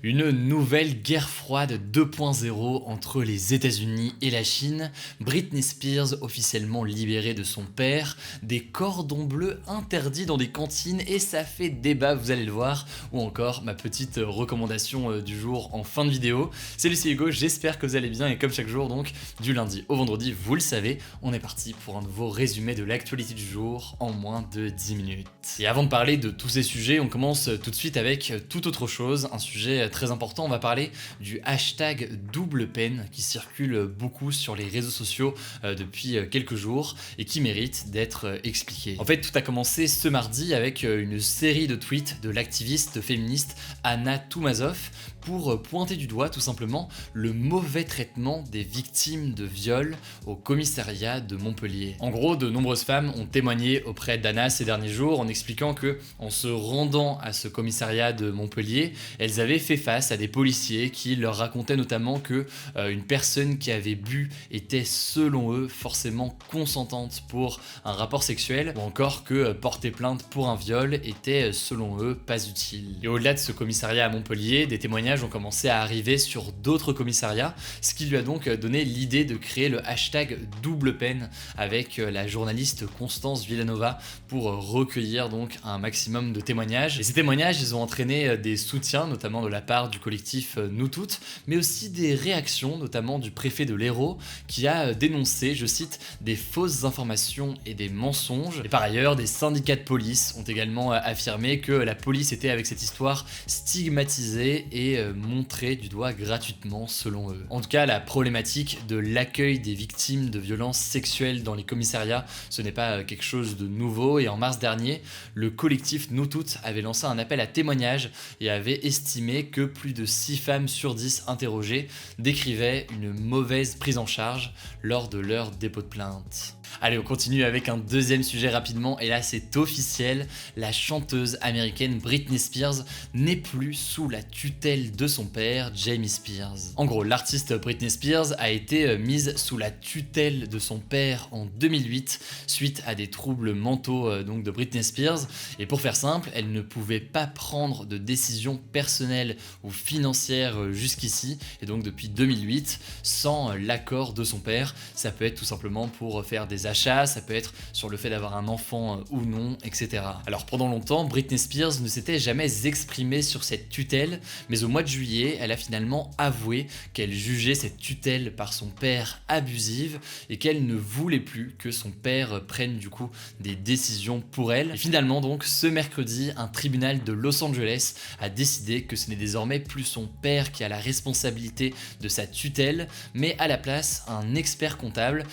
Une nouvelle guerre froide 2.0 entre les États-Unis et la Chine, Britney Spears officiellement libérée de son père, des cordons bleus interdits dans des cantines et ça fait débat, vous allez le voir, ou encore ma petite recommandation du jour en fin de vidéo. Salut, c'est Hugo, j'espère que vous allez bien et comme chaque jour donc du lundi au vendredi, vous le savez, on est parti pour un nouveau résumé de l'actualité du jour en moins de 10 minutes. Et avant de parler de tous ces sujets, on commence tout de suite avec toute autre chose, un sujet très important. On va parler du hashtag double peine qui circule beaucoup sur les réseaux sociaux depuis quelques jours et qui mérite d'être expliqué. En fait, tout a commencé ce mardi avec une série de tweets de l'activiste féministe Anna Toumazov pour pointer du doigt tout simplement le mauvais traitement des victimes de viol au commissariat de Montpellier. En gros, de nombreuses femmes ont témoigné auprès d'Anna ces derniers jours en expliquant que, en se rendant à ce commissariat de Montpellier, elles avaient fait face à des policiers qui leur racontaient notamment que une personne qui avait bu était selon eux forcément consentante pour un rapport sexuel ou encore que porter plainte pour un viol était selon eux pas utile. Et au-delà de ce commissariat à Montpellier, des témoignages ont commencé à arriver sur d'autres commissariats, ce qui lui a donc donné l'idée de créer le hashtag double peine avec la journaliste Constance Villanova pour recueillir donc un maximum de témoignages. Et ces témoignages, ils ont entraîné des soutiens, notamment de la part du collectif Nous Toutes, mais aussi des réactions, notamment du préfet de l'Hérault, qui a dénoncé, je cite, des fausses informations et des mensonges. Et par ailleurs, des syndicats de police ont également affirmé que la police était avec cette histoire stigmatisée et montrée du doigt gratuitement selon eux. En tout cas, la problématique de l'accueil des victimes de violences sexuelles dans les commissariats, ce n'est pas quelque chose de nouveau et en mars dernier, le collectif Nous Toutes avait lancé un appel à témoignages et avait estimé que plus de 6 femmes sur 10 interrogées décrivaient une mauvaise prise en charge lors de leur dépôt de plainte. Allez, on continue avec un deuxième sujet rapidement et là c'est officiel, la chanteuse américaine Britney Spears n'est plus sous la tutelle de son père, Jamie Spears. En gros, l'artiste Britney Spears a été mise sous la tutelle de son père en 2008 suite à des troubles mentaux donc de Britney Spears et pour faire simple, elle ne pouvait pas prendre de décisions personnelles ou financières jusqu'ici et donc depuis 2008 sans l'accord de son père. Ça peut être tout simplement pour faire des achats, ça peut être sur le fait d'avoir un enfant ou non, etc. Alors pendant longtemps, Britney Spears ne s'était jamais exprimée sur cette tutelle, mais au mois de juillet, elle a finalement avoué qu'elle jugeait cette tutelle par son père abusive et qu'elle ne voulait plus que son père prenne du coup des décisions pour elle. Et finalement donc, ce mercredi, un tribunal de Los Angeles a décidé que ce n'est désormais plus son père qui a la responsabilité de sa tutelle, mais à la place un expert comptable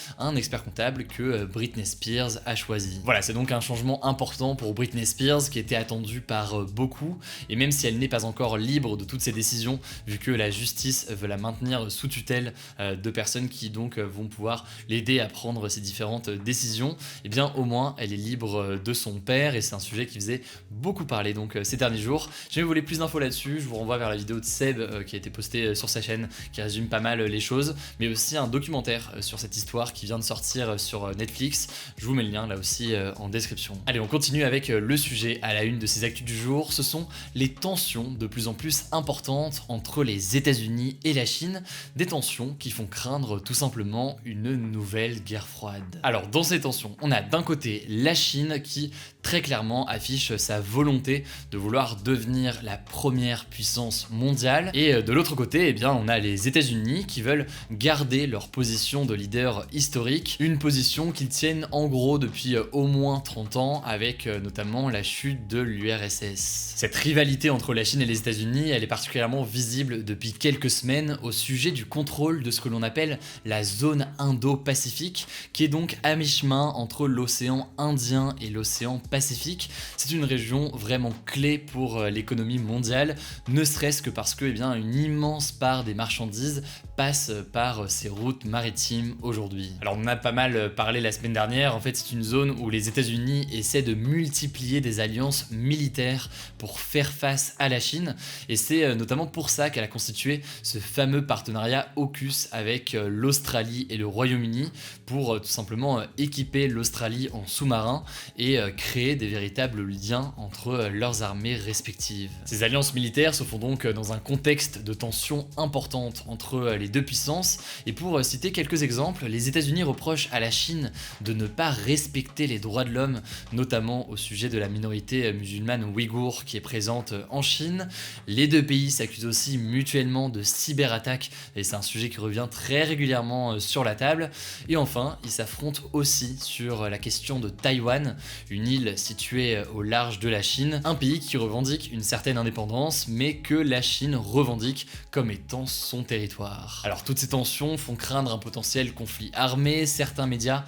que Britney Spears a choisi. Voilà, c'est donc un changement important pour Britney Spears qui était attendu par beaucoup, et même si elle n'est pas encore libre de toutes ses décisions, vu que la justice veut la maintenir sous tutelle de personnes qui donc vont pouvoir l'aider à prendre ses différentes décisions, et bien au moins elle est libre de son père, et c'est un sujet qui faisait beaucoup parler donc ces derniers jours. Si vous voulez plus d'infos là-dessus, je vous renvoie vers la vidéo de Seb qui a été postée sur sa chaîne, qui résume pas mal les choses, mais aussi un documentaire sur cette histoire qui vient de sortir sur Netflix, je vous mets le lien là aussi en description. Allez, on continue avec le sujet à la une de ces actus du jour, ce sont les tensions de plus en plus importantes entre les États-Unis et la Chine, des tensions qui font craindre tout simplement une nouvelle guerre froide. Alors dans ces tensions, on a d'un côté la Chine qui très clairement affiche sa volonté de vouloir devenir la première puissance mondiale et de l'autre côté, eh bien, on a les États-Unis qui veulent garder leur position de leader historique, une position qu'ils tiennent en gros depuis au moins 30 ans avec notamment la chute de l'URSS. Cette rivalité entre la Chine et les États-Unis, elle est particulièrement visible depuis quelques semaines au sujet du contrôle de ce que l'on appelle la zone Indo-Pacifique, qui est donc à mi-chemin entre l'océan Indien et l'océan Pacifique. C'est une région vraiment clé pour l'économie mondiale, ne serait-ce que parce que une immense part des marchandises passe par ces routes maritimes aujourd'hui. Alors on en a pas mal parlé la semaine dernière, en fait c'est une zone où les États-Unis essaient de multiplier des alliances militaires pour faire face à la Chine et c'est notamment pour ça qu'elle a constitué ce fameux partenariat AUKUS avec l'Australie et le Royaume-Uni pour tout simplement équiper l'Australie en sous-marins et créer des véritables liens entre leurs armées respectives. Ces alliances militaires se font donc dans un contexte de tension importante entre les deux puissances. Et pour citer quelques exemples, les États-Unis reprochent à la Chine de ne pas respecter les droits de l'homme, notamment au sujet de la minorité musulmane ouïghour qui est présente en Chine. Les deux pays s'accusent aussi mutuellement de cyberattaques, et c'est un sujet qui revient très régulièrement sur la table. Et enfin, ils s'affrontent aussi sur la question de Taïwan, une île située au large de la Chine, un pays qui revendique une certaine indépendance, mais que la Chine revendique comme étant son territoire. Alors toutes ces tensions font craindre un potentiel conflit armé. Certains médias,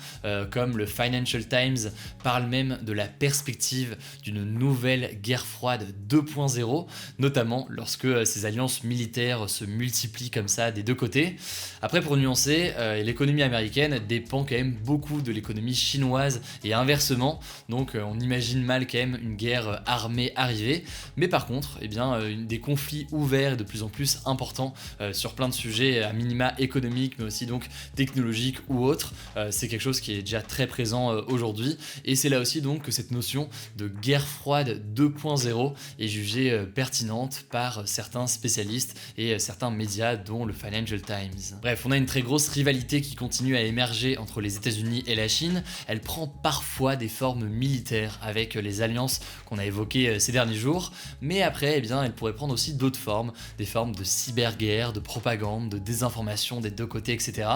comme le Financial Times, parlent même de la perspective d'une nouvelle guerre froide 2.0, notamment lorsque ces alliances militaires se multiplient comme ça des deux côtés. Après, pour nuancer, l'économie américaine dépend quand même beaucoup de l'économie chinoise et inversement, donc on imagine mal quand même une guerre armée arriver, mais par contre, eh bien, des conflits ouverts et de plus en plus importants sur plein de sujets à minima économiques, mais aussi donc technologiques ou autres, c'est quelque chose qui est déjà très présent aujourd'hui, et c'est là aussi donc que cette notion de guerre froide 2.0 est jugée pertinente par certains spécialistes et certains médias dont le Financial Times. Bref, on a une très grosse rivalité qui continue à émerger entre les États-Unis et la Chine. Elle prend parfois des formes militaires avec les alliances qu'on a évoquées ces derniers jours, mais après, eh bien, elle pourrait prendre aussi d'autres formes, des formes de cyberguerre, de propagande, de désinformation des deux côtés, etc.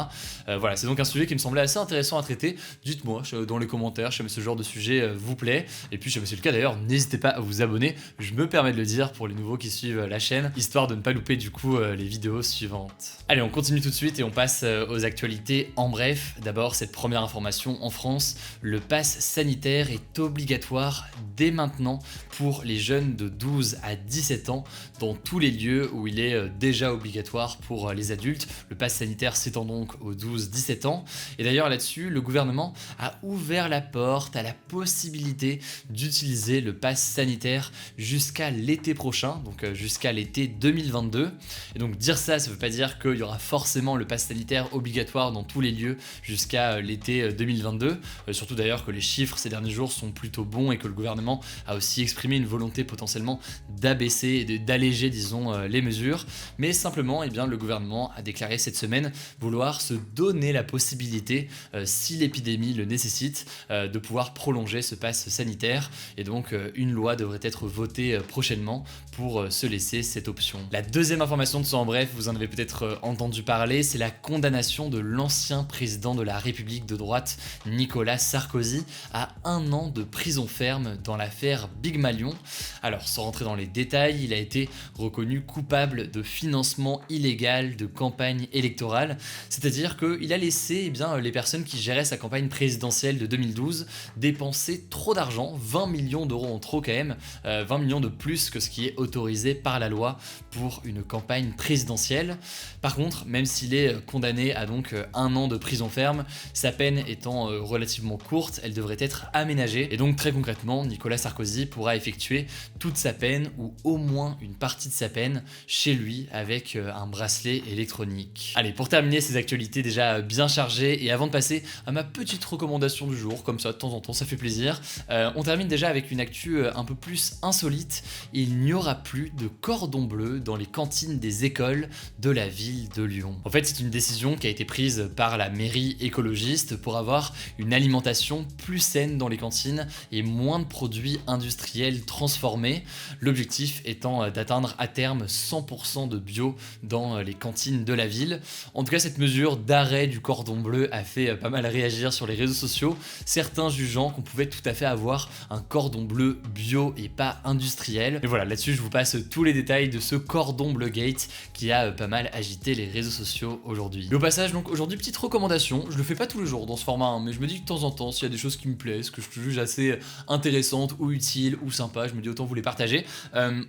Voilà, c'est donc un sujet qui me semblait assez intéressant à traiter. Dites-moi dans les commentaires si ce genre de sujet vous plaît, et puis si c'est le cas d'ailleurs, n'hésitez pas à vous abonner, je me permets de le dire pour les nouveaux qui suivent la chaîne, histoire de ne pas louper du coup les vidéos suivantes. Allez, on continue tout de suite et on passe aux actualités en bref. D'abord, cette première information en France, le pass sanitaire est obligatoire dès maintenant pour les jeunes de 12 à 17 ans dans tous les lieux où il est déjà obligatoire pour les adultes. Le pass sanitaire s'étend donc aux 12-17 ans. Et d'ailleurs là-dessus, le gouvernement a ouvert la porte à la possibilité d'utiliser le pass sanitaire jusqu'à l'été prochain, donc jusqu'à l'été 2022. Et donc dire ça, ça veut pas dire qu'il y aura forcément le pass sanitaire obligatoire dans tous les lieux jusqu'à l'été 2022. Surtout d'ailleurs que les chiffres ces derniers jours sont plutôt bons et que le gouvernement a aussi exprimé une volonté potentiellement d'abaisser et d'alléger, disons, les mesures. Mais simplement, eh bien, le gouvernement a déclaré cette semaine vouloir se donner la possibilité, si l'épidémie le nécessite, de pouvoir prolonger ce pass sanitaire. Et donc, une loi devrait être votée prochainement pour se laisser cette option. La deuxième information de ce en bref, vous en avez peut-être entendu parler, c'est la condamnation de l'ancien président de la République de droite, Nicolas Sarkozy, à 1 an de prison ferme dans l'affaire Big Malion. Alors, sans rentrer dans les détails, il a été reconnu coupable de financement illégal de campagne électorale, c'est-à-dire qu'il a laissé les personnes qui géraient sa campagne présidentielle de 2012 dépenser trop d'argent, 20 millions d'euros en trop quand même, 20 millions de plus que ce qui est autorisé par la loi pour une campagne présidentielle. Par contre, même s'il est condamné à donc 1 an de prison ferme, sa peine étant relativement courte, elle devrait être aménagée. Et donc très concrètement, Nicolas Sarkozy pourra effectuer toute sa peine ou au moins une partie de sa peine chez lui avec un bracelet électronique. Allez, pour terminer ces actualités déjà bien chargées et avant de passer à ma petite recommandation du jour, comme ça de temps en temps ça fait plaisir, on termine déjà avec une actu un peu plus insolite. Il n'y aura plus de cordon bleu dans les cantines des écoles de la ville de Lyon. En fait, c'est une décision qui a été prise par la mairie écologiste pour avoir une alimentation plus saine dans les cantines et moins de produits industriels transformés. L'objectif étant d'atteindre à terme 100% de bio dans les cantines de la ville. En tout cas, cette mesure d'arrêt du cordon bleu a fait pas mal réagir sur les réseaux sociaux, certains jugeant qu'on pouvait tout à fait avoir un cordon bleu bio et pas industriel. Et voilà, là-dessus je vous passe tous les détails de ce cordon bleu gate qui a pas mal agité les réseaux sociaux aujourd'hui. Mais au passage, donc aujourd'hui, petite recommandation, je le fais pas tous les jours dans ce format, hein, mais je me dis que de temps en temps, s'il y a des choses qui me plaisent, que je juge assez intéressantes ou utiles ou sympas, je me dis autant vous les partager.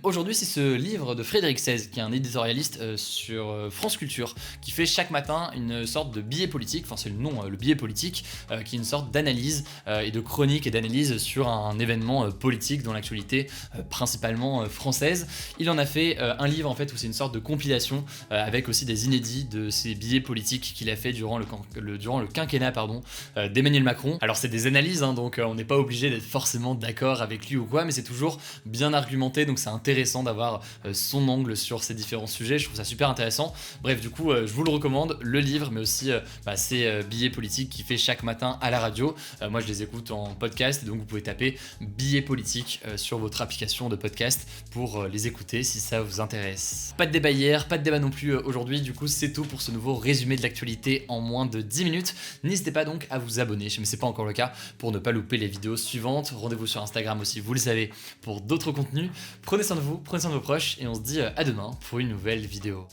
Aujourd'hui, c'est ce livre de Frédéric Seize, qui est un éditorialiste sur France Culture, qui fait chaque matin une sorte de billet politique, enfin c'est le nom, le billet politique, qui est une sorte d'analyse et de chronique et d'analyse sur un événement politique dans l'actualité principalement française. Il en a fait un livre en fait où c'est une sorte de compilation avec aussi des inédits de ces billets politiques qu'il a fait durant le quinquennat d'Emmanuel Macron. Alors c'est des analyses, hein, donc on n'est pas obligé d'être forcément d'accord avec lui ou quoi, mais c'est toujours bien argumenté, donc c'est intéressant d'avoir avoir son angle sur ces différents sujets. Je trouve ça super intéressant. Bref, du coup, je vous le recommande, le livre, mais aussi ces billets politiques qu'il fait chaque matin à la radio. Moi, je les écoute en podcast, donc vous pouvez taper billets politiques sur votre application de podcast pour les écouter si ça vous intéresse. Pas de débat hier, pas de débat non plus aujourd'hui. Du coup, c'est tout pour ce nouveau résumé de l'actualité en moins de 10 minutes. N'hésitez pas donc à vous abonner, mais c'est pas encore le cas, pour ne pas louper les vidéos suivantes. Rendez-vous sur Instagram aussi, vous le savez, pour d'autres contenus. Prenez soin de vous, prenez soin de vos proches, et on se dit à demain pour une nouvelle vidéo.